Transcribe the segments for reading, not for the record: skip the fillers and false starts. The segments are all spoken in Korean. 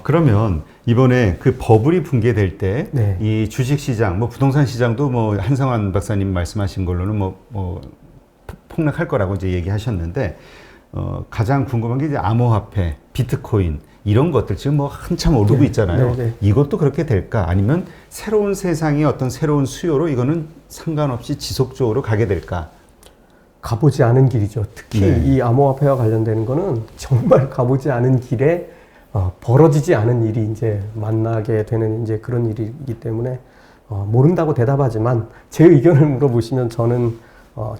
그러면 이번에 그 버블이 붕괴될 때 네. 이 주식시장, 뭐 부동산 시장도 뭐 한성환 박사님 말씀하신 걸로는 뭐 폭락할 거라고 이제 얘기하셨는데 가장 궁금한 게 이제 암호화폐, 비트코인 이런 것들 지금 뭐 한참 오르고 네. 있잖아요. 네, 네. 이것도 그렇게 될까? 아니면 새로운 세상의 어떤 새로운 수요로 이거는 상관없이 지속적으로 가게 될까? 가보지 않은 길이죠. 특히 네. 이 암호화폐와 관련되는 거는 정말 가보지 않은 길에 벌어지지 않은 일이 이제 만나게 되는 이제 그런 일이기 때문에 모른다고 대답하지만 제 의견을 물어보시면 저는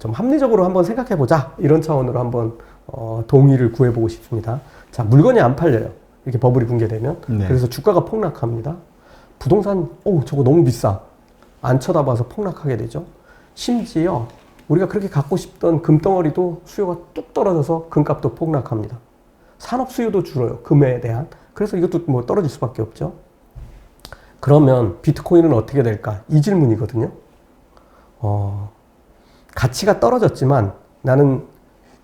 좀 합리적으로 한번 생각해 보자 이런 차원으로 한번 동의를 구해보고 싶습니다. 자, 물건이 안 팔려요. 이렇게 버블이 붕괴되면. 네. 그래서 주가가 폭락합니다. 부동산, 저거 너무 비싸. 안 쳐다봐서 폭락하게 되죠. 심지어 우리가 그렇게 갖고 싶던 금덩어리도 수요가 뚝 떨어져서 금값도 폭락합니다. 산업 수요도 줄어요. 금에 대한. 그래서 이것도 뭐 떨어질 수밖에 없죠. 그러면 비트코인은 어떻게 될까? 이 질문이거든요. 가치가 떨어졌지만 나는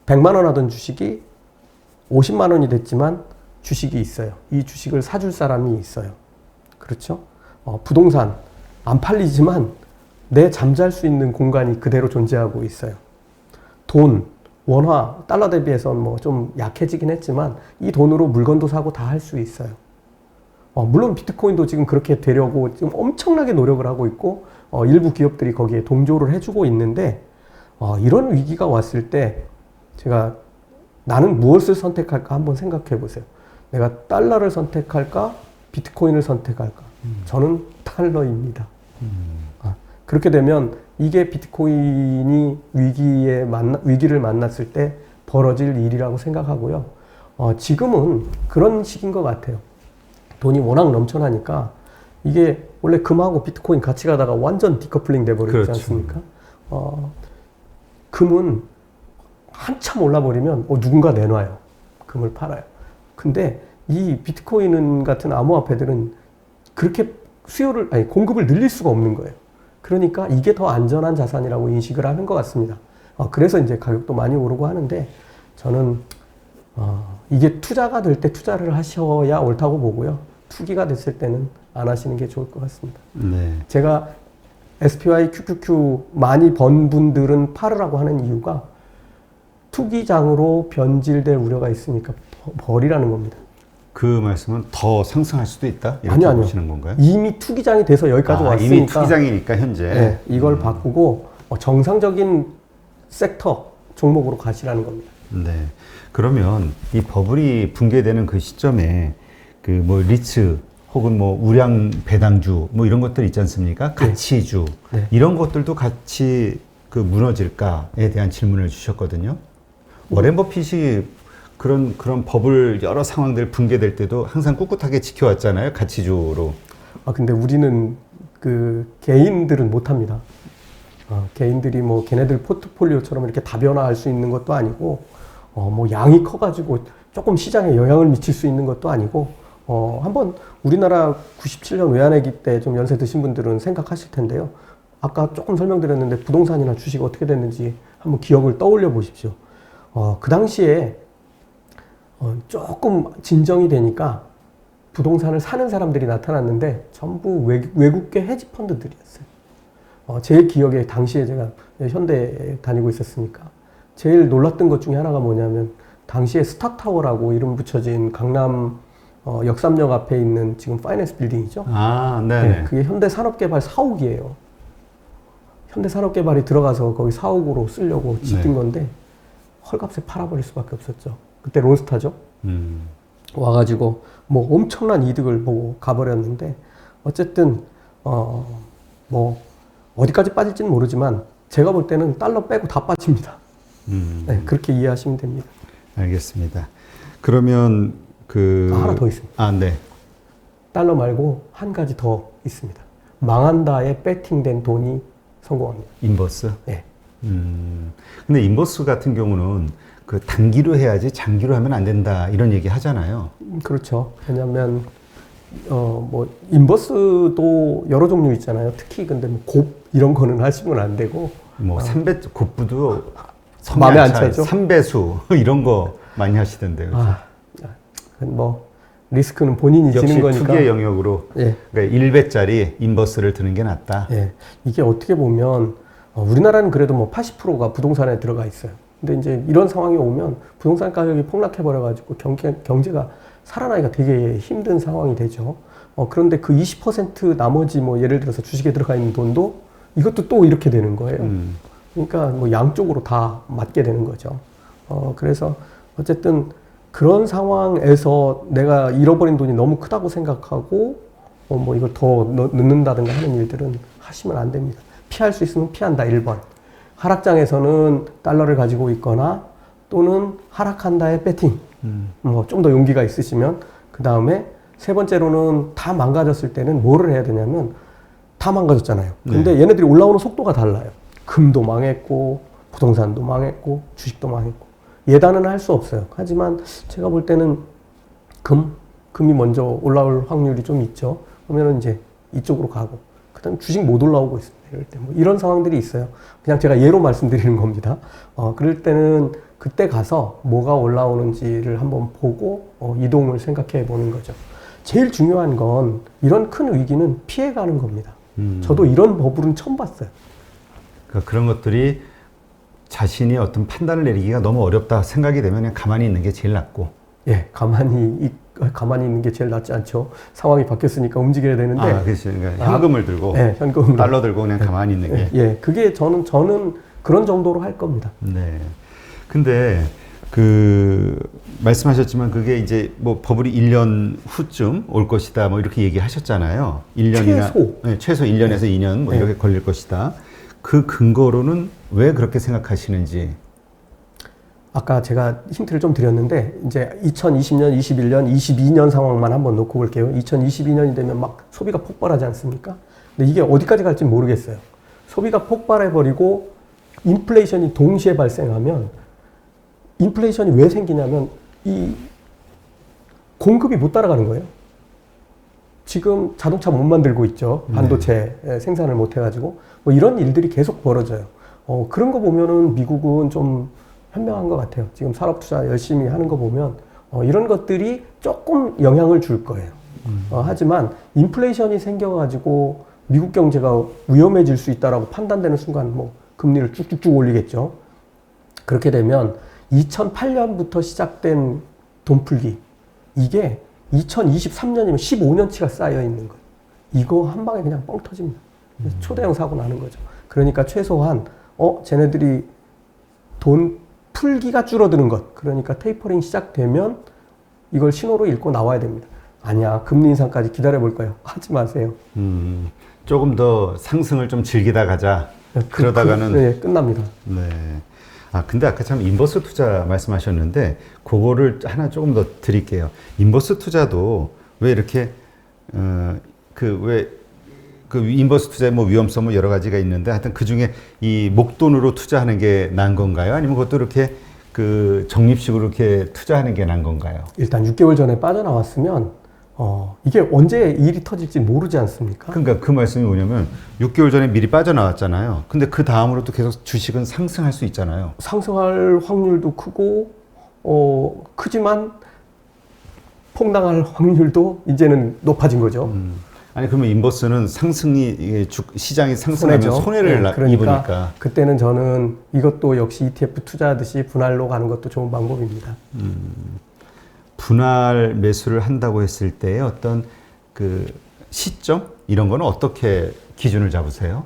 100만 원 하던 주식이 50만 원이 됐지만 주식이 있어요. 이 주식을 사줄 사람이 있어요. 그렇죠? 부동산 안 팔리지만 내 잠잘 수 있는 공간이 그대로 존재하고 있어요. 돈, 원화, 달러 대비해서 뭐 좀 약해지긴 했지만 이 돈으로 물건도 사고 다 할 수 있어요. 물론 비트코인도 지금 그렇게 되려고 지금 엄청나게 노력을 하고 있고 일부 기업들이 거기에 동조를 해주고 있는데 이런 위기가 왔을 때 제가 나는 무엇을 선택할까 한번 생각해 보세요. 내가 달러를 선택할까? 비트코인을 선택할까? 저는 달러입니다. 그렇게 되면 이게 비트코인이 위기를 만났을 때 벌어질 일이라고 생각하고요. 지금은 그런 시기인 것 같아요. 돈이 워낙 넘쳐나니까 이게 원래 금하고 비트코인 같이 가다가 완전 디커플링 돼버리지 그렇죠. 않습니까? 금은 한참 올라버리면 누군가 내놔요. 금을 팔아요. 근데 이 비트코인 같은 암호화폐들은 그렇게 공급을 늘릴 수가 없는 거예요. 그러니까 이게 더 안전한 자산이라고 인식을 하는 것 같습니다. 그래서 이제 가격도 많이 오르고 하는데 저는 이게 투자가 될 때 투자를 하셔야 옳다고 보고요. 투기가 됐을 때는 안 하시는 게 좋을 것 같습니다. 네. 제가 SPY, QQQ 많이 번 분들은 팔으라고 하는 이유가 투기장으로 변질될 우려가 있으니까 버리라는 겁니다. 그 말씀은 더 상승할 수도 있다? 이렇게 아니요. 보시는 건가요? 이미 투기장이 돼서 여기까지 왔으니까 이미 투기장이니까 현재 네, 이걸 바꾸고 정상적인 섹터 종목으로 가시라는 겁니다. 네. 그러면 이 버블이 붕괴되는 그 시점에 그 뭐 리츠 혹은 뭐 우량 배당주 뭐 이런 것들 있지 않습니까? 가치주 네. 이런 것들도 같이 그 무너질까에 대한 질문을 주셨거든요. 워렌 버핏이 그런 버블 여러 상황들 붕괴될 때도 항상 꿋꿋하게 지켜왔잖아요. 가치주로. 근데 우리는 그 개인들은 못합니다. 개인들이 뭐 걔네들 포트폴리오처럼 이렇게 다변화할 수 있는 것도 아니고 뭐 양이 커가지고 조금 시장에 영향을 미칠 수 있는 것도 아니고 한번 우리나라 97년 외환위기 때 좀 연세 드신 분들은 생각하실 텐데요. 아까 조금 설명드렸는데 부동산이나 주식 어떻게 됐는지 한번 기억을 떠올려 보십시오. 그 당시에 조금 진정이 되니까 부동산을 사는 사람들이 나타났는데 전부 외국계 헤지펀드들이었어요. 제 기억에 당시에 제가 현대에 다니고 있었으니까 제일 놀랐던 것 중에 하나가 뭐냐면 당시에 스타타워라고 이름 붙여진 강남 역삼역 앞에 있는 지금 파이낸스 빌딩이죠. 네네. 네, 그게 현대산업개발 사옥이에요. 현대산업개발이 들어가서 거기 사옥으로 쓰려고 짓던 건데 헐값에 팔아버릴 수밖에 없었죠. 그때 론스타죠. 와가지고 뭐 엄청난 이득을 보고 가버렸는데 어쨌든 뭐 어디까지 빠질지는 모르지만 제가 볼 때는 달러 빼고 다 빠집니다. 네, 그렇게 이해하시면 됩니다. 알겠습니다. 그러면 하나 더 있습니다. 네. 달러 말고 한 가지 더 있습니다. 망한다에 배팅된 돈이 성공합니다. 인버스? 네. 근데 인버스 같은 경우는 그 단기로 해야지 장기로 하면 안 된다 이런 얘기 하잖아요. 그렇죠. 왜냐하면 뭐 인버스도 여러 종류 있잖아요. 특히 근데 뭐 곱 이런 거는 하시면 안 되고 뭐 3배 곱부도 마음에 안 차죠. 3배수 이런 거 많이 하시던데요. 뭐 리스크는 본인이 역시 지는 거니까. 투기의 영역으로 예. 그러니까 1배짜리 인버스를 드는 게 낫다. 예. 이게 어떻게 보면 우리나라는 그래도 뭐 80%가 부동산에 들어가 있어요. 근데 이제 이런 상황이 오면 부동산 가격이 폭락해 버려 가지고 경제가 살아나기가 되게 힘든 상황이 되죠. 그런데 그 20% 나머지 뭐 예를 들어서 주식에 들어가 있는 돈도 이것도 또 이렇게 되는 거예요. 그러니까 뭐 양쪽으로 다 맞게 되는 거죠. 그래서 어쨌든 그런 상황에서 내가 잃어버린 돈이 너무 크다고 생각하고 뭐 이걸 더 넣는다든가 하는 일들은 하시면 안 됩니다. 피할 수 있으면 피한다. 1번. 하락장에서는 달러를 가지고 있거나 또는 하락한다에 배팅. 뭐 좀 더 용기가 있으시면 그 다음에 세 번째로는 다 망가졌을 때는 뭐를 해야 되냐면 다 망가졌잖아요. 근데 얘네들이 올라오는 속도가 달라요. 금도 망했고 부동산도 망했고 주식도 망했고 예단은 할 수 없어요. 하지만 제가 볼 때는 금이 먼저 올라올 확률이 좀 있죠. 그러면 이제 이쪽으로 가고 그다음 주식 못 올라오고 있습니다. 이럴 때 뭐 이런 상황들이 있어요. 그냥 제가 예로 말씀드리는 겁니다. 그럴 때는 그때 가서 뭐가 올라오는지를 한번 보고 이동을 생각해 보는 거죠. 제일 중요한 건 이런 큰 위기는 피해가는 겁니다. 저도 이런 버블은 처음 봤어요. 그러니까 그런 것들이 자신이 어떤 판단을 내리기가 너무 어렵다 생각이 되면 그냥 가만히 있는 게 제일 낫고. 예, 가만히 있는 게 제일 낫지 않죠. 상황이 바뀌었으니까 움직여야 되는데. 그렇죠. 그러니까 현금을 들고, 네, 현금을 달러 들고 그냥 가만히 있는 게. 예, 그게 저는 그런 정도로 할 겁니다. 네. 근데 말씀하셨지만 그게 이제 뭐 버블이 1년 후쯤 올 것이다 뭐 이렇게 얘기하셨잖아요. 1년이나 최소 1년에서 2년 뭐 이렇게 걸릴 것이다. 그 근거로는 왜 그렇게 생각하시는지. 아까 제가 힌트를 좀 드렸는데 이제 2020년, 21년, 22년 상황만 한번 놓고 볼게요. 2022년이 되면 막 소비가 폭발하지 않습니까? 근데 이게 어디까지 갈지 모르겠어요. 소비가 폭발해버리고 인플레이션이 동시에 발생하면 인플레이션이 왜 생기냐면 이 공급이 못 따라가는 거예요. 지금 자동차 못 만들고 있죠. 반도체 생산을 못 해가지고 뭐 이런 일들이 계속 벌어져요. 그런 거 보면은 미국은 좀 현명한 것 같아요. 지금 산업 투자 열심히 하는 거 보면 이런 것들이 조금 영향을 줄 거예요. 하지만 인플레이션이 생겨가지고 미국 경제가 위험해질 수 있다라고 판단되는 순간 뭐 금리를 쭉쭉쭉 올리겠죠. 그렇게 되면 2008년부터 시작된 돈풀기 이게 2023년이면 15년치가 쌓여 있는 거예요. 이거 한 방에 그냥 뻥 터집니다. 초대형 사고 나는 거죠. 그러니까 최소한 쟤네들이 돈 풀기가 줄어드는 것, 그러니까 테이퍼링 시작되면 이걸 신호로 읽고 나와야 됩니다. 아니야, 금리 인상까지 기다려볼 거예요. 하지 마세요. 조금 더 상승을 좀 즐기다 가자. 그러다가는 끝납니다. 네. 근데 아까 참 인버스 투자 말씀하셨는데 그거를 하나 조금 더 드릴게요. 인버스 투자도 왜 이렇게 인버스 투자의 뭐 위험성 뭐 여러 가지가 있는데 하여튼 그 중에 이 목돈으로 투자하는 게 나은 건가요? 아니면 그것도 이렇게 적립식으로 이렇게 투자하는 게 나은 건가요? 일단 6개월 전에 빠져나왔으면 이게 언제 일이 터질지 모르지 않습니까? 그러니까 그 말씀이 뭐냐면 6개월 전에 미리 빠져나왔잖아요. 근데 그 다음으로 또 계속 주식은 상승할 수 있잖아요. 상승할 확률도 크고 크지만 폭락할 확률도 이제는 높아진 거죠. 아니 그러면 인버스는 시장이 상승하면 손해를 그러니까 입으니까 그때는 저는 이것도 역시 ETF 투자하듯이 분할로 가는 것도 좋은 방법입니다. 분할 매수를 한다고 했을 때의 어떤 시점 이런 거는 어떻게 기준을 잡으세요?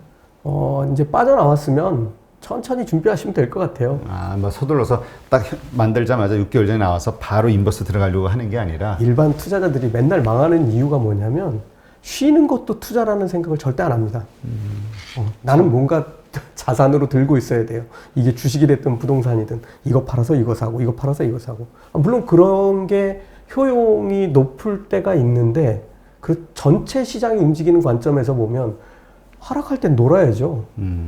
이제 빠져나왔으면 천천히 준비하시면 될 것 같아요. 뭐 서둘러서 딱 만들자마자 6개월 전에 나와서 바로 인버스 들어가려고 하는 게 아니라 일반 투자자들이 맨날 망하는 이유가 뭐냐면 쉬는 것도 투자라는 생각을 절대 안 합니다. 나는 뭔가 자산으로 들고 있어야 돼요. 이게 주식이 됐든 부동산이든 이거 팔아서 이거 사고 이거 팔아서 이거 사고. 물론 그런 게 효용이 높을 때가 있는데 그 전체 시장이 움직이는 관점에서 보면 하락할 땐 놀아야죠.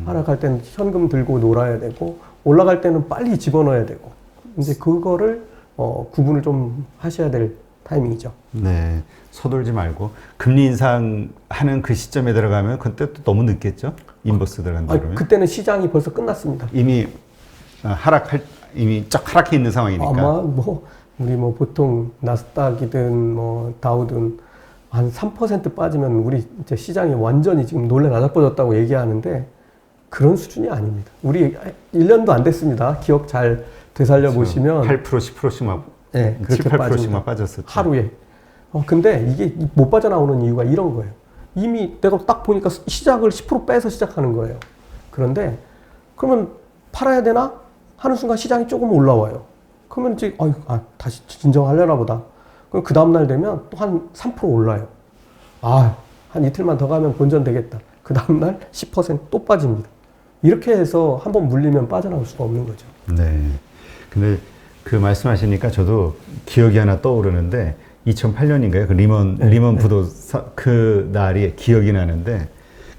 하락할 땐 현금 들고 놀아야 되고 올라갈 때는 빨리 집어넣어야 되고 이제 그거를 구분을 좀 하셔야 될 타이밍이죠. 네, 서둘지 말고 금리 인상하는 그 시점에 들어가면 그때 또 너무 늦겠죠? 인버스 들어간다 그러면? 그때는 시장이 벌써 끝났습니다. 이미 이미 쫙 하락해 있는 상황이니까. 아마 뭐 우리 뭐 보통 나스닥이든 뭐 다우든 한 3% 빠지면 우리 이제 시장이 완전히 지금 놀래 나자빠졌다고 얘기하는데 그런 수준이 아닙니다. 우리 1년도 안 됐습니다. 기억 잘 되살려 보시면 8% 10%씩 막 네, 7, 그렇게 8%씩 막 빠졌었죠. 하루에. 근데 이게 못 빠져나오는 이유가 이런 거예요. 이미 내가 딱 보니까 시작을 10% 빼서 시작하는 거예요. 그런데 그러면 팔아야 되나 하는 순간 시장이 조금 올라와요. 그러면 이제 다시 진정하려나 보다. 그럼 그 다음날 되면 또 한 3% 올라요. 한 이틀만 더 가면 본전 되겠다. 그 다음날 10%또 빠집니다. 이렇게 해서 한번 물리면 빠져나올 수가 없는 거죠. 네. 근데 그 말씀하시니까 저도 기억이 하나 떠오르는데 2008년인가요? 그 리먼 부도 그 날이 기억이 나는데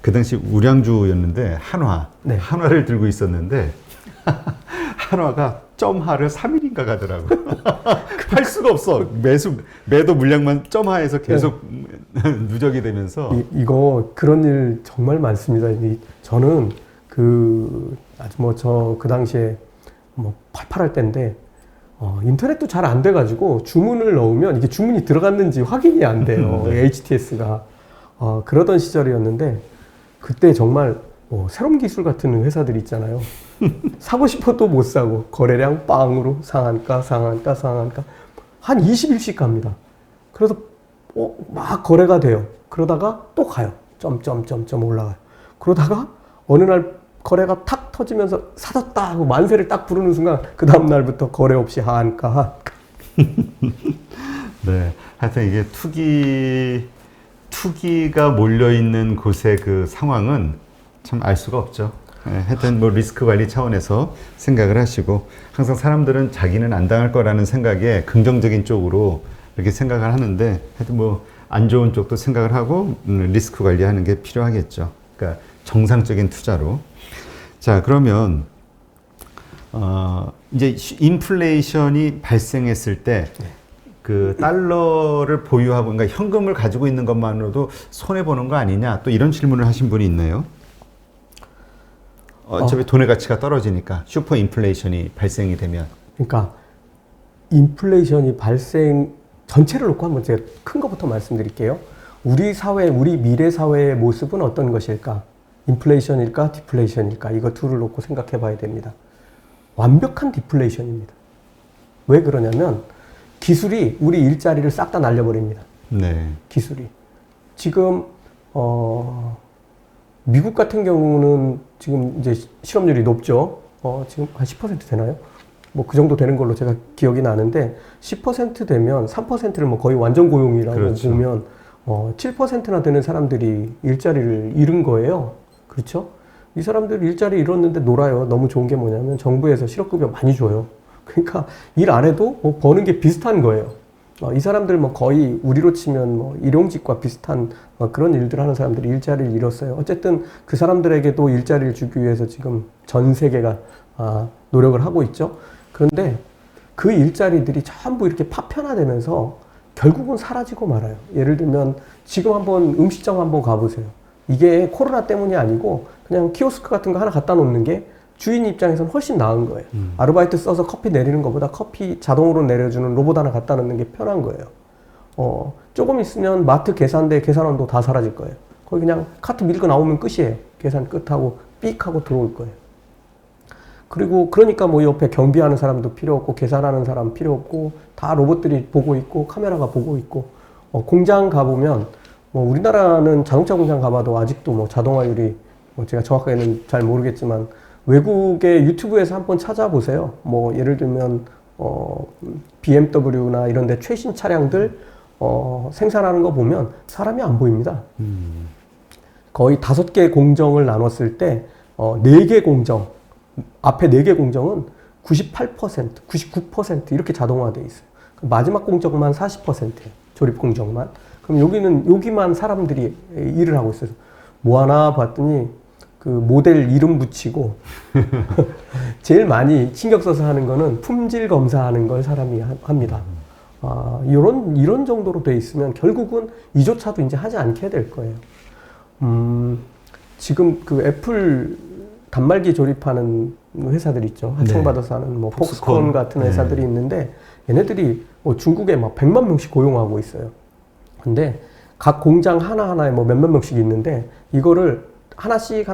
그 당시 우량주였는데 한화를 들고 있었는데 한화가 점하를 3일인가 가더라고. 팔 수가 없어. 매도 물량만 점하에서 계속 누적이 되면서. 이거 그런 일 정말 많습니다. 저는 그 당시에 뭐 팔팔할 때인데 인터넷도 잘 안 돼가지고 주문을 넣으면 이게 주문이 들어갔는지 확인이 안 돼요. 네. HTS가 그러던 시절이었는데 그때 정말 새로운 기술 같은 회사들이 있잖아요. 사고 싶어도 못 사고 거래량 빵으로 상한가 한 20일씩 갑니다. 그래서 막 거래가 돼요. 그러다가 또 가요. 점점점점 올라가요. 그러다가 어느 날 거래가 탁 터지면서 사졌다 하고 만세를 딱 부르는 순간 그 다음 날부터 거래 없이 하한가. 네, 하여튼 이게 투기가 몰려 있는 곳의 그 상황은 참 알 수가 없죠. 네, 하여튼 뭐 리스크 관리 차원에서 생각을 하시고 항상 사람들은 자기는 안 당할 거라는 생각에 긍정적인 쪽으로 이렇게 생각을 하는데 하여튼 뭐 안 좋은 쪽도 생각을 하고 리스크 관리하는 게 필요하겠죠. 그러니까 정상적인 투자로. 자, 그러면 이제 인플레이션이 발생했을 때 그 달러를 보유하고 그러니까 현금을 가지고 있는 것만으로도 손해 보는 거 아니냐? 또 이런 질문을 하신 분이 있네요. 어차피 돈의 가치가 떨어지니까 슈퍼 인플레이션이 발생이 되면. 그러니까 인플레이션이 전체를 놓고 한번 제가 큰 것부터 말씀드릴게요. 우리 사회, 우리 미래 사회의 모습은 어떤 것일까? 인플레이션일까? 디플레이션일까? 이거 둘을 놓고 생각해 봐야 됩니다. 완벽한 디플레이션입니다. 왜 그러냐면 기술이 우리 일자리를 싹 다 날려버립니다. 네. 기술이. 지금 미국 같은 경우는 지금 이제 실업률이 높죠. 지금 한 10% 되나요? 뭐 그 정도 되는 걸로 제가 기억이 나는데 10% 되면 3%를 뭐 거의 완전 고용이라고 그렇죠. 보면 7%나 되는 사람들이 일자리를 잃은 거예요. 그렇죠? 이 사람들 일자리 잃었는데 놀아요. 너무 좋은 게 뭐냐면 정부에서 실업급여 많이 줘요. 그러니까 일 안 해도 뭐 버는 게 비슷한 거예요. 이 사람들 뭐 거의 우리로 치면 뭐 일용직과 비슷한 그런 일들 하는 사람들이 일자리를 잃었어요. 어쨌든 그 사람들에게도 일자리를 주기 위해서 지금 전 세계가 노력을 하고 있죠. 그런데 그 일자리들이 전부 이렇게 파편화되면서 결국은 사라지고 말아요. 예를 들면 지금 한번 음식점 한번 가보세요. 이게 코로나 때문이 아니고 그냥 키오스크 같은 거 하나 갖다 놓는 게 주인 입장에서는 훨씬 나은 거예요. 아르바이트 써서 커피 내리는 것보다 커피 자동으로 내려주는 로봇 하나 갖다 놓는 게 편한 거예요. 조금 있으면 마트 계산대 계산원도 다 사라질 거예요. 거기 그냥 카트 밀고 나오면 끝이에요. 계산 끝하고 삑 하고 들어올 거예요. 그리고 그러니까 뭐 옆에 경비하는 사람도 필요 없고 계산하는 사람 필요 없고 다 로봇들이 보고 있고 카메라가 보고 있고 공장 가보면 뭐 우리나라는 자동차 공장 가봐도 아직도 뭐 자동화율이 뭐 제가 정확하게는 잘 모르겠지만 외국의 유튜브에서 한번 찾아보세요. 뭐 예를 들면 BMW나 이런 데 최신 차량들 생산하는 거 보면 사람이 안 보입니다. 거의 5개 공정을 나눴을 때 4개 공정, 앞에 4개 공정은 98%, 99% 이렇게 자동화돼 있어요. 마지막 공정만 40%예요. 조립 공정만. 그럼 여기만 사람들이 일을 하고 있어요. 뭐 하나 봤더니 그 모델 이름 붙이고 제일 많이 신경 써서 하는 거는 품질 검사하는 걸 사람이 합니다. 이런 정도로 돼 있으면 결국은 이조차도 이제 하지 않게 될 거예요. 지금 그 애플 단말기 조립하는 회사들 있죠. 하청받아서 하는 뭐 폭스콘 같은 회사들이 있는데 얘네들이 뭐 중국에 막 100만 명씩 고용하고 있어요. 근데 각 공장 하나하나에 뭐 몇몇 명씩 있는데 이거를 하나씩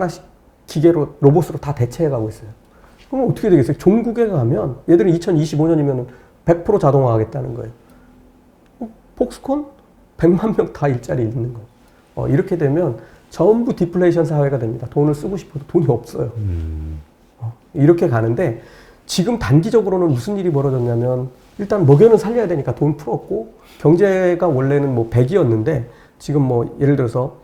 기계로 로봇으로 다 대체해 가고 있어요. 그럼 어떻게 되겠어요? 종국에 가면 얘들은 2025년이면 100% 자동화하겠다는 거예요. 폭스콘 100만 명 다 일자리 있는 거예요. 이렇게 되면 전부 디플레이션 사회가 됩니다. 돈을 쓰고 싶어도 돈이 없어요. 이렇게 가는데 지금 단기적으로는 무슨 일이 벌어졌냐면 일단 먹여는 살려야 되니까 돈 풀었고 경제가 원래는 뭐 100이었는데 지금 뭐 예를 들어서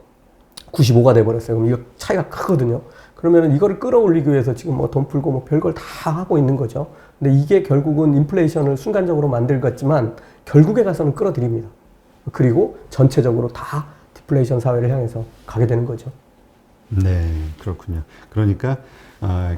95가 돼버렸어요. 그럼 이거 차이가 크거든요. 그러면 이거를 끌어올리기 위해서 지금 뭐 돈 풀고 뭐 별걸 다 하고 있는 거죠. 근데 이게 결국은 인플레이션을 순간적으로 만들겠지만 결국에 가서는 끌어들입니다. 그리고 전체적으로 다 디플레이션 사회를 향해서 가게 되는 거죠. 네, 그렇군요. 그러니까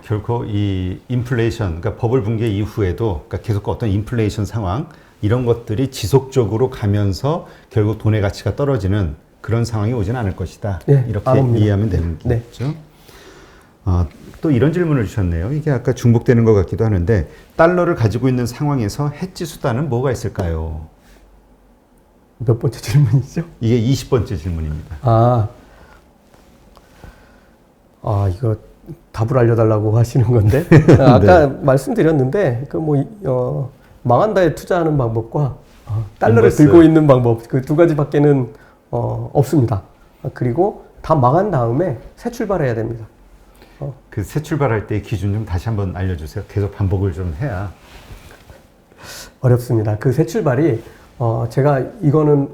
결코 이 인플레이션, 그러니까 버블 붕괴 이후에도 그러니까 계속 어떤 인플레이션 상황 이런 것들이 지속적으로 가면서 결국 돈의 가치가 떨어지는 그런 상황이 오지는 않을 것이다. 네, 이렇게 옵니다. 이해하면 되는 네. 거죠. 또 이런 질문을 주셨네요. 이게 아까 중복되는 것 같기도 하는데 달러를 가지고 있는 상황에서 해지 수단은 뭐가 있을까요? 몇 번째 질문이죠? 이게 20번째 질문입니다. 이거 답을 알려달라고 하시는 건데 아까 말씀드렸는데 그 뭐 망한다에 투자하는 방법과 달러를 들고 있는 방법 그 두 가지밖에는 없습니다. 그리고 다 망한 다음에 새 출발해야 됩니다. 그 새 출발할 때의 기준 좀 다시 한번 알려주세요. 계속 반복을 좀 해야. 어렵습니다. 그 새 출발이 제가 이거는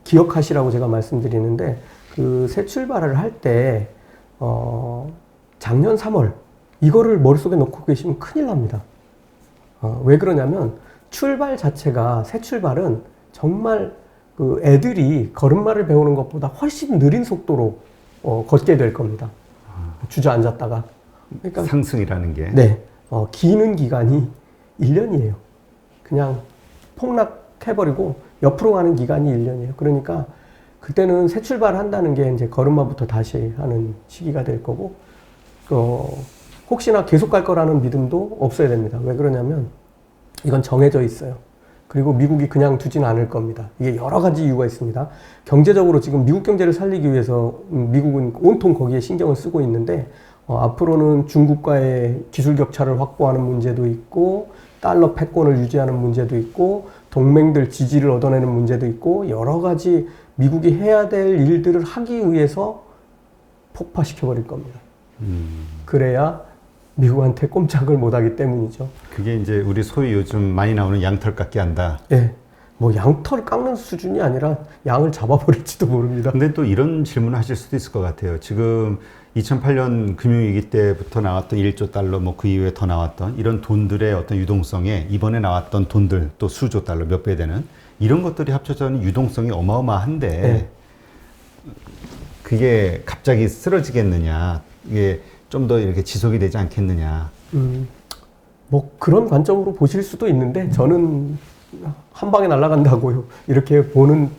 기억하시라고 제가 말씀드리는데 그 새 출발을 할 때 작년 3월 이거를 머릿속에 넣고 계시면 큰일 납니다. 왜 그러냐면 출발 자체가 새 출발은 정말 그 애들이 걸음마를 배우는 것보다 훨씬 느린 속도로 걷게 될 겁니다. 주저앉았다가. 그러니까 상승이라는 게. 네. 기는 기간이 1년이에요. 그냥 폭락해버리고 옆으로 가는 기간이 1년이에요. 그러니까 그때는 새 출발한다는 게 이제 걸음마부터 다시 하는 시기가 될 거고, 혹시나 계속 갈 거라는 믿음도 없어야 됩니다. 왜 그러냐면 이건 정해져 있어요. 그리고 미국이 그냥 두진 않을 겁니다. 이게 여러 가지 이유가 있습니다. 경제적으로 지금 미국 경제를 살리기 위해서 미국은 온통 거기에 신경을 쓰고 있는데 앞으로는 중국과의 기술 격차를 확보하는 문제도 있고 달러 패권을 유지하는 문제도 있고 동맹들 지지를 얻어내는 문제도 있고 여러 가지 미국이 해야 될 일들을 하기 위해서 폭파시켜버릴 겁니다. 그래야 미국한테 꼼짝을 못하기 때문이죠. 그게 이제 우리 소위 요즘 많이 나오는 양털 깎기 한다. 네. 뭐 양털 깎는 수준이 아니라 양을 잡아버릴지도 모릅니다. 근데 또 이런 질문을 하실 수도 있을 것 같아요. 지금 2008년 금융위기 때부터 나왔던 1조 달러, 뭐 그 이후에 더 나왔던 이런 돈들의 어떤 유동성에 이번에 나왔던 돈들 또 수조 달러 몇 배 되는 이런 것들이 합쳐져는 유동성이 어마어마한데 네. 그게 갑자기 쓰러지겠느냐. 이게 좀 더 이렇게 지속이 되지 않겠느냐. 뭐 그런 관점으로 보실 수도 있는데 저는 한 방에 날아간다고요. 이렇게 보는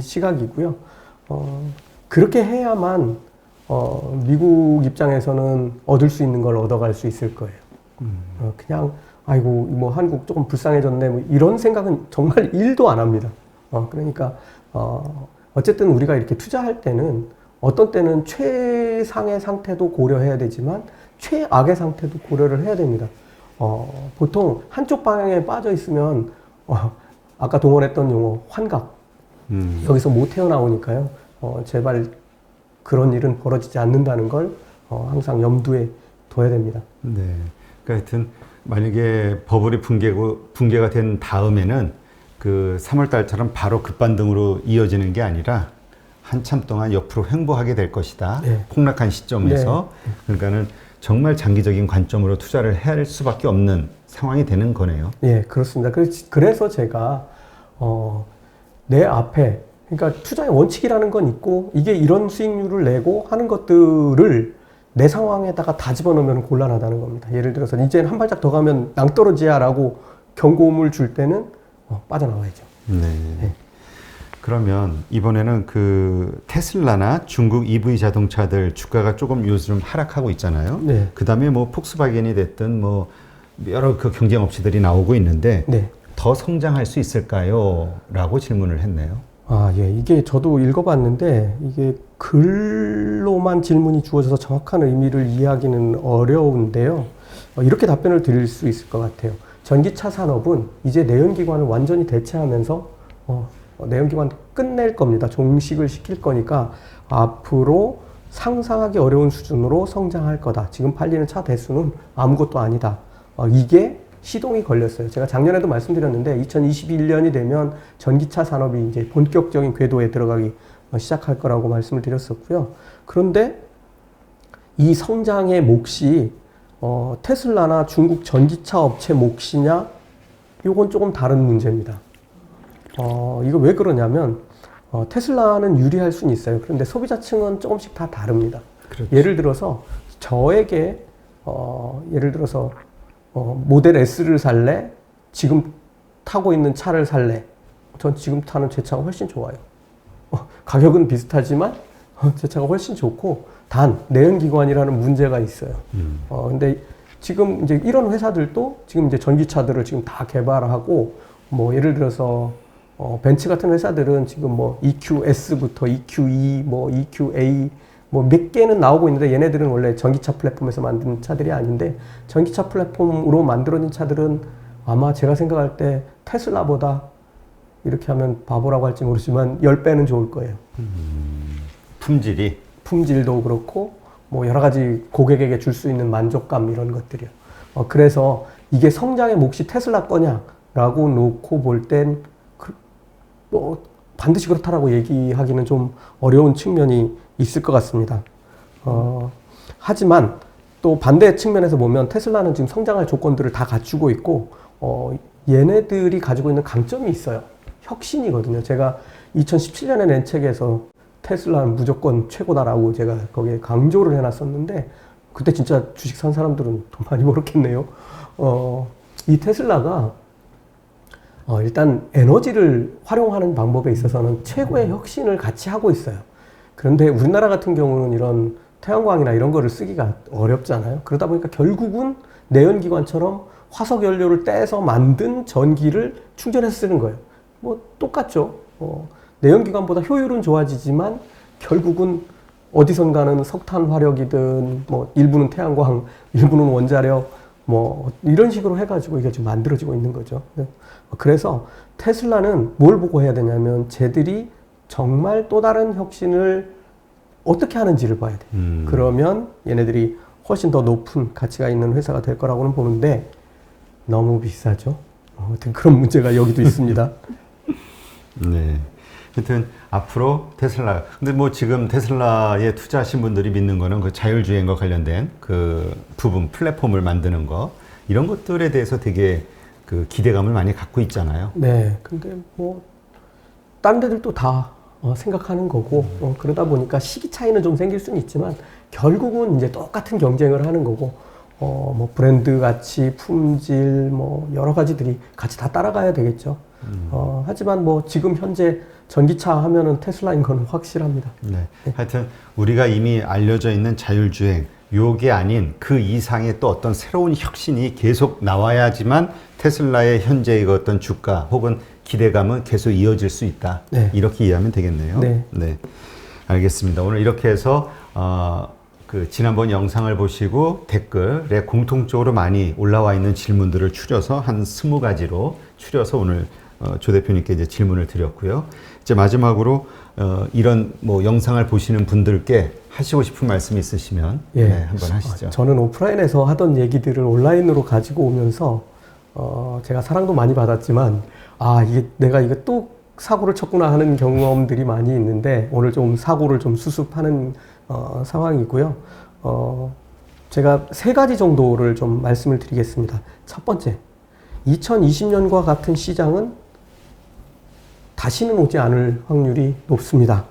시각이고요. 그렇게 해야만 미국 입장에서는 얻을 수 있는 걸 얻어갈 수 있을 거예요. 그냥 아이고 뭐 한국 조금 불쌍해졌네 뭐 이런 생각은 정말 1도 안 합니다. 그러니까 어쨌든 우리가 이렇게 투자할 때는 어떤 때는 최상의 상태도 고려해야 되지만 최악의 상태도 고려를 해야 됩니다. 보통 한쪽 방향에 빠져 있으면 아까 동원했던 용어 환각 여기서 못 태어나오니까요. 제발 그런 일은 벌어지지 않는다는 걸 항상 염두에 둬야 됩니다. 네. 그러니까 하여튼 만약에 버블이 붕괴가 된 다음에는 그 3월 달처럼 바로 급반등으로 이어지는 게 아니라 한참 동안 옆으로 횡보하게 될 것이다. 네. 폭락한 시점에서. 네. 그러니까는 정말 장기적인 관점으로 투자를 해야 할 수밖에 없는 상황이 되는 거네요. 예, 그렇습니다. 그래서 제가 내 앞에 그러니까 투자의 원칙이라는 건 있고 이게 이런 수익률을 내고 하는 것들을 내 상황에다가 다 집어넣으면 곤란하다는 겁니다. 예를 들어서 이제는 한 발짝 더 가면 낭떠러지야라고 경고음을 줄 때는 빠져나와야죠. 네. 네. 그러면 이번에는 그 테슬라나 중국 EV 자동차들 주가가 조금 요즘 하락하고 있잖아요. 네. 그 다음에 뭐 폭스바겐이 됐든 뭐 여러 그 경쟁 업체들이 나오고 있는데 네. 더 성장할 수 있을까요? 라고 질문을 했네요. 아, 예. 이게 저도 읽어봤는데, 이게 글로만 질문이 주어져서 정확한 의미를 이해하기는 어려운데요. 이렇게 답변을 드릴 수 있을 것 같아요. 전기차 산업은 이제 내연기관을 완전히 대체하면서, 내연기관 끝낼 겁니다. 종식을 시킬 거니까 앞으로 상상하기 어려운 수준으로 성장할 거다. 지금 팔리는 차 대수는 아무것도 아니다. 이게 시동이 걸렸어요. 제가 작년에도 말씀드렸는데 2021년이 되면 전기차 산업이 이제 본격적인 궤도에 들어가기 시작할 거라고 말씀을 드렸었고요. 그런데 이 성장의 몫이 테슬라나 중국 전기차 업체 몫이냐? 이건 조금 다른 문제입니다. 이거 왜 그러냐면 테슬라는 유리할 수는 있어요. 그런데 소비자층은 조금씩 다 다릅니다. 그렇죠. 예를 들어서 저에게 모델 S를 살래? 지금 타고 있는 차를 살래? 전 지금 타는 제 차가 훨씬 좋아요. 가격은 비슷하지만 제 차가 훨씬 좋고 단 내연기관이라는 문제가 있어요. 근데 지금 이제 이런 회사들도 지금 이제 전기차들을 지금 다 개발하고 뭐 예를 들어서 벤츠 같은 회사들은 지금 뭐 EQS부터 EQE, 뭐 EQA 뭐 몇 개는 나오고 있는데 얘네들은 원래 전기차 플랫폼에서 만든 차들이 아닌데 전기차 플랫폼으로 만들어진 차들은 아마 제가 생각할 때 테슬라보다 이렇게 하면 바보라고 할지 모르지만 10배는 좋을 거예요. 품질도 그렇고 뭐 여러 가지 고객에게 줄 수 있는 만족감 이런 것들이요. 그래서 이게 성장의 몫이 테슬라 거냐라고 놓고 볼 땐 반드시 그렇다라고 얘기하기는 좀 어려운 측면이 있을 것 같습니다. 하지만 또 반대 측면에서 보면 테슬라는 지금 성장할 조건들을 다 갖추고 있고 얘네들이 가지고 있는 강점이 있어요. 혁신이거든요. 제가 2017년에 낸 책에서 테슬라는 무조건 최고다라고 제가 거기에 강조를 해놨었는데 그때 진짜 주식 산 사람들은 돈 많이 벌었겠네요. 이 테슬라가 일단 에너지를 활용하는 방법에 있어서는 최고의 혁신을 같이 하고 있어요. 그런데 우리나라 같은 경우는 이런 태양광이나 이런 거를 쓰기가 어렵잖아요. 그러다 보니까 결국은 내연기관처럼 화석 연료를 떼서 만든 전기를 충전해서 쓰는 거예요. 뭐 똑같죠. 내연기관보다 효율은 좋아지지만 결국은 어디선가는 석탄 화력이든 뭐 일부는 태양광, 일부는 원자력 뭐 이런 식으로 해가지고 이게 좀 만들어지고 있는 거죠. 그래서 테슬라는 뭘 보고 해야 되냐면 쟤들이 정말 또 다른 혁신을 어떻게 하는지를 봐야 돼. 그러면 얘네들이 훨씬 더 높은 가치가 있는 회사가 될 거라고는 보는데 너무 비싸죠. 그런 문제가 여기도 있습니다. 네. 하여튼 앞으로 테슬라, 근데 뭐 지금 테슬라에 투자하신 분들이 믿는 거는 그 자율주행과 관련된 그 부분 플랫폼을 만드는 거 이런 것들에 대해서 되게 그 기대감을 많이 갖고 있잖아요. 네. 근데 뭐 딴 데들도 다 생각하는 거고 그러다 보니까 시기 차이는 좀 생길 수는 있지만 결국은 이제 똑같은 경쟁을 하는 거고 뭐 브랜드 가치, 품질 뭐 여러 가지들이 같이 다 따라가야 되겠죠. 하지만 뭐 지금 현재 전기차 하면은 테슬라인 건 확실합니다. 네. 하여튼 우리가 이미 알려져 있는 자율주행 요게 아닌 그 이상의 또 어떤 새로운 혁신이 계속 나와야지만 테슬라의 현재의 어떤 주가 혹은 기대감은 계속 이어질 수 있다. 네. 이렇게 이해하면 되겠네요. 네. 네. 알겠습니다. 오늘 이렇게 해서 그 지난번 영상을 보시고 댓글에 공통적으로 많이 올라와 있는 질문들을 추려서 한 20가지로 추려서 오늘 조 대표님께 이제 질문을 드렸고요. 이제 마지막으로 이런 뭐 영상을 보시는 분들께 하시고 싶은 말씀이 있으시면 예. 네, 한번 하시죠. 저는 오프라인에서 하던 얘기들을 온라인으로 가지고 오면서 제가 사랑도 많이 받았지만 이게 내가 이거 또 사고를 쳤구나 하는 경험들이 많이 있는데 오늘 좀 사고를 좀 수습하는 상황이고요. 제가 3가지 정도를 좀 말씀을 드리겠습니다. 첫 번째, 2020년과 같은 시장은 다시는 오지 않을 확률이 높습니다.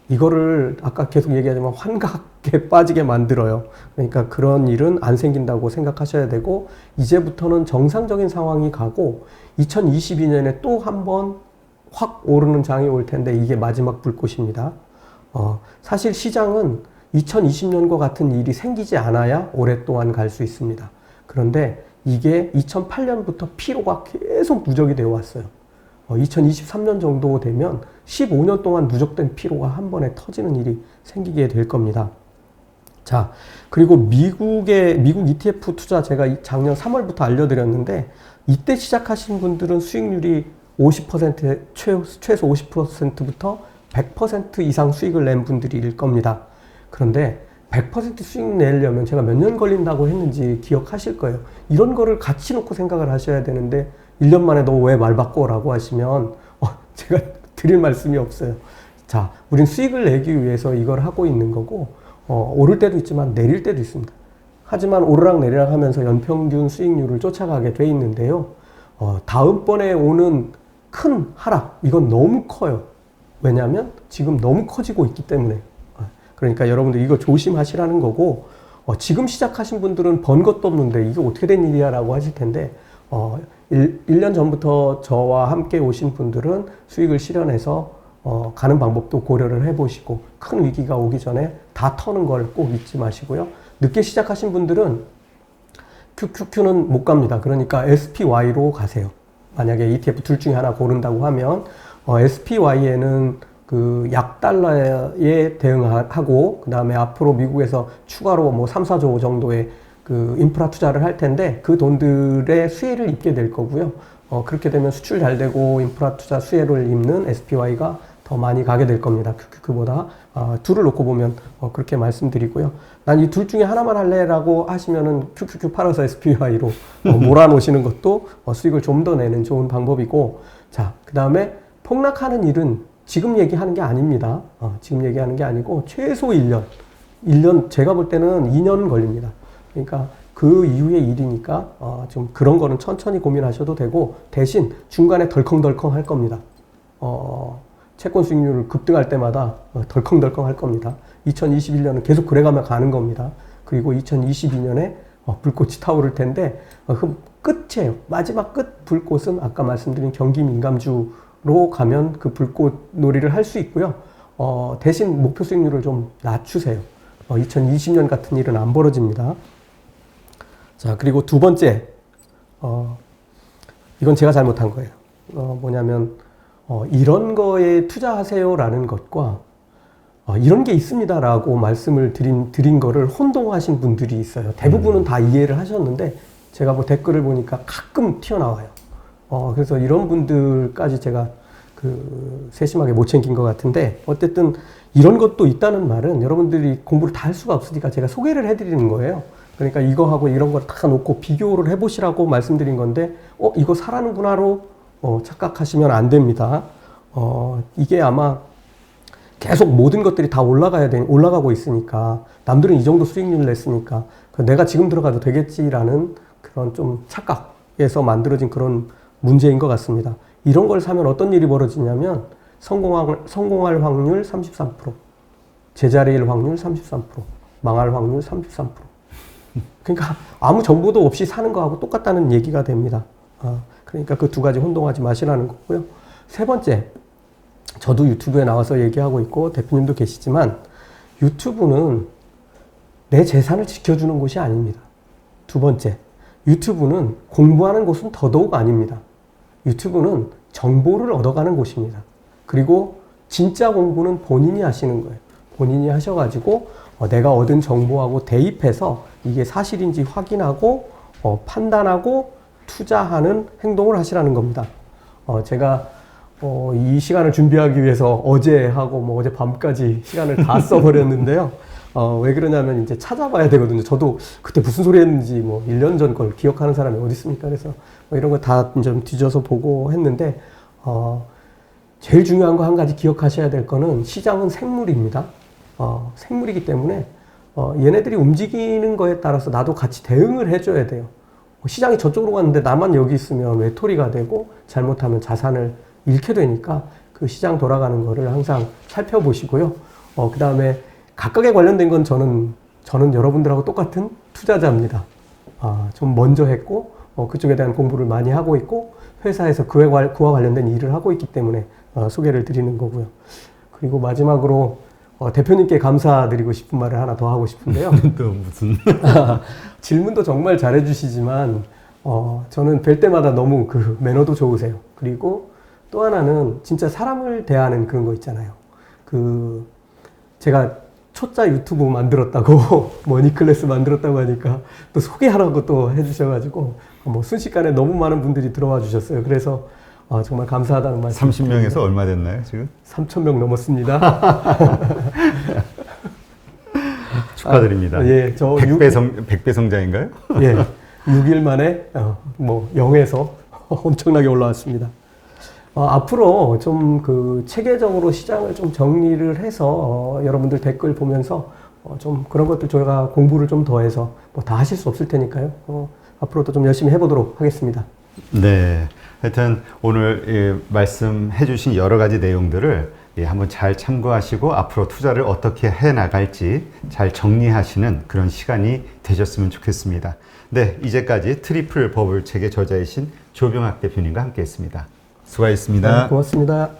이거를 아까 계속 얘기하지만 환각에 빠지게 만들어요. 그러니까 그런 일은 안 생긴다고 생각하셔야 되고 이제부터는 정상적인 상황이 가고 2022년에 또 한 번 확 오르는 장이 올 텐데 이게 마지막 불꽃입니다. 사실 시장은 2020년과 같은 일이 생기지 않아야 오랫동안 갈 수 있습니다. 그런데 이게 2008년부터 피로가 계속 누적이 되어 왔어요. 2023년 정도 되면 15년 동안 누적된 피로가 한 번에 터지는 일이 생기게 될 겁니다. 자, 그리고 미국 ETF 투자 제가 작년 3월부터 알려드렸는데 이때 시작하신 분들은 수익률이 50% 최소 50%부터 100% 이상 수익을 낸 분들일 겁니다. 그런데 100% 수익 내려면 제가 몇 년 걸린다고 했는지 기억하실 거예요. 이런 거를 같이 놓고 생각을 하셔야 되는데 1년 만에 너 왜 말 바꿔? 라고 하시면 제가 드릴 말씀이 없어요. 자, 우린 수익을 내기 위해서 이걸 하고 있는 거고 오를 때도 있지만 내릴 때도 있습니다. 하지만 오르락 내리락 하면서 연평균 수익률을 쫓아가게 돼 있는데요. 다음번에 오는 큰 하락, 이건 너무 커요. 왜냐하면 지금 너무 커지고 있기 때문에. 그러니까 여러분들 이거 조심하시라는 거고, 지금 시작하신 분들은 번 것도 없는데 이게 어떻게 된 일이야 라고 하실 텐데 1년 전부터 저와 함께 오신 분들은 수익을 실현해서 가는 방법도 고려를 해보시고 큰 위기가 오기 전에 다 터는 걸 꼭 잊지 마시고요. 늦게 시작하신 분들은 QQQ는 못 갑니다. 그러니까 SPY로 가세요. 만약에 ETF 둘 중에 하나 고른다고 하면 SPY에는 그 약달러에 대응하고 그 다음에 앞으로 미국에서 추가로 뭐 3, 4조 정도의 그 인프라 투자를 할 텐데 그 돈들의 수혜를 입게 될 거고요. 그렇게 되면 수출 잘 되고 인프라 투자 수혜를 입는 SPY가 더 많이 가게 될 겁니다. QQQ보다. 둘을 놓고 보면 그렇게 말씀드리고요. 난 이 둘 중에 하나만 할래라고 하시면은 QQQ 팔아서 SPY로 몰아놓으시는 것도 수익을 좀 더 내는 좋은 방법이고, 자, 그 다음에 폭락하는 일은 지금 얘기하는 게 아닙니다. 지금 얘기하는 게 아니고 최소 1년, 제가 볼 때는 2년 걸립니다. 그러니까 그 이후의 일이니까 좀 그런 거는 천천히 고민하셔도 되고, 대신 중간에 덜컹덜컹 할 겁니다. 채권 수익률을 급등할 때마다 덜컹덜컹 할 겁니다. 2021년은 계속 그래가며 가는 겁니다. 그리고 2022년에 불꽃이 타오를 텐데 그 끝이에요. 마지막 끝 불꽃은 아까 말씀드린 경기 민감주로 가면 그 불꽃 놀이를 할 수 있고요. 대신 목표 수익률을 좀 낮추세요. 2020년 같은 일은 안 벌어집니다. 자, 그리고 두 번째, 이건 제가 잘못한 거예요. 뭐냐면 이런 거에 투자하세요라는 것과 이런 게 있습니다라고 말씀을 드린 거를 혼동하신 분들이 있어요. 대부분은 다 이해를 하셨는데 제가 뭐 댓글을 보니까 가끔 튀어나와요. 그래서 이런 분들까지 제가 세심하게 못 챙긴 것 같은데, 어쨌든 이런 것도 있다는 말은 여러분들이 공부를 다 할 수가 없으니까 제가 소개를 해드리는 거예요. 그러니까 이거하고 이런 걸 다 놓고 비교를 해보시라고 말씀드린 건데, 이거 사라는구나로 착각하시면 안 됩니다. 이게 아마 계속 모든 것들이 다 올라가고 있으니까, 남들은 이 정도 수익률 냈으니까 내가 지금 들어가도 되겠지라는 그런 좀 착각에서 만들어진 그런 문제인 것 같습니다. 이런 걸 사면 어떤 일이 벌어지냐면 성공할 확률 33%, 제자리일 확률 33%, 망할 확률 33%. 그러니까 아무 정보도 없이 사는 거하고 똑같다는 얘기가 됩니다. 그러니까 그 두 가지 혼동하지 마시라는 거고요. 세 번째, 저도 유튜브에 나와서 얘기하고 있고 대표님도 계시지만 유튜브는 내 재산을 지켜주는 곳이 아닙니다. 두 번째, 유튜브는 공부하는 곳은 더더욱 아닙니다. 유튜브는 정보를 얻어가는 곳입니다. 그리고 진짜 공부는 본인이 하시는 거예요. 본인이 하셔가지고 내가 얻은 정보하고 대입해서 이게 사실인지 확인하고 판단하고 투자하는 행동을 하시라는 겁니다. 제가 이 시간을 준비하기 위해서 어제 하고 어제 밤까지 시간을 다 써버렸는데요. 왜 그러냐면 이제 찾아봐야 되거든요. 저도 그때 무슨 소리 했는지 1년 전 걸 기억하는 사람이 어디 있습니까? 그래서 이런 거 다 좀 뒤져서 보고 했는데, 제일 중요한 거 한 가지 기억하셔야 될 거는 시장은 생물입니다. 생물이기 때문에 얘네들이 움직이는 거에 따라서 나도 같이 대응을 해줘야 돼요. 시장이 저쪽으로 갔는데 나만 여기 있으면 외톨이가 되고 잘못하면 자산을 잃게 되니까 그 시장 돌아가는 거를 항상 살펴보시고요. 그 다음에 각각에 관련된 건 저는 여러분들하고 똑같은 투자자입니다. 좀 먼저 했고 그쪽에 대한 공부를 많이 하고 있고 회사에서 그와 관련된 일을 하고 있기 때문에 소개를 드리는 거고요. 그리고 마지막으로 대표님께 감사드리고 싶은 말을 하나 더 하고 싶은데요. 또 무슨? 질문도 정말 잘해주시지만 저는 뵐 때마다 너무 그 매너도 좋으세요. 그리고 또 하나는 진짜 사람을 대하는 그런 거 있잖아요. 제가 초짜 유튜브 만들었다고, 머니클래스 만들었다고 하니까 또 소개하라고 또 해주셔가지고, 순식간에 너무 많은 분들이 들어와 주셨어요. 그래서 정말 감사하다는 말씀. 30명에서 얼마 됐나요, 지금? 3,000명 넘었습니다. 축하드립니다. 예, 저 100배 성장인가요? 예, 6일 만에 0에서 엄청나게 올라왔습니다. 앞으로 좀 체계적으로 시장을 좀 정리를 해서 여러분들 댓글 보면서 좀 그런 것들 저희가 공부를 좀 더해서 다 하실 수 없을 테니까요. 앞으로도 좀 열심히 해보도록 하겠습니다. 네. 하여튼 오늘 말씀해 주신 여러 가지 내용들을 한번 잘 참고하시고 앞으로 투자를 어떻게 해 나갈지 잘 정리하시는 그런 시간이 되셨으면 좋겠습니다. 네. 이제까지 트리플 버블 책의 저자이신 조병학 대표님과 함께 했습니다. 수고하셨습니다. 고맙습니다.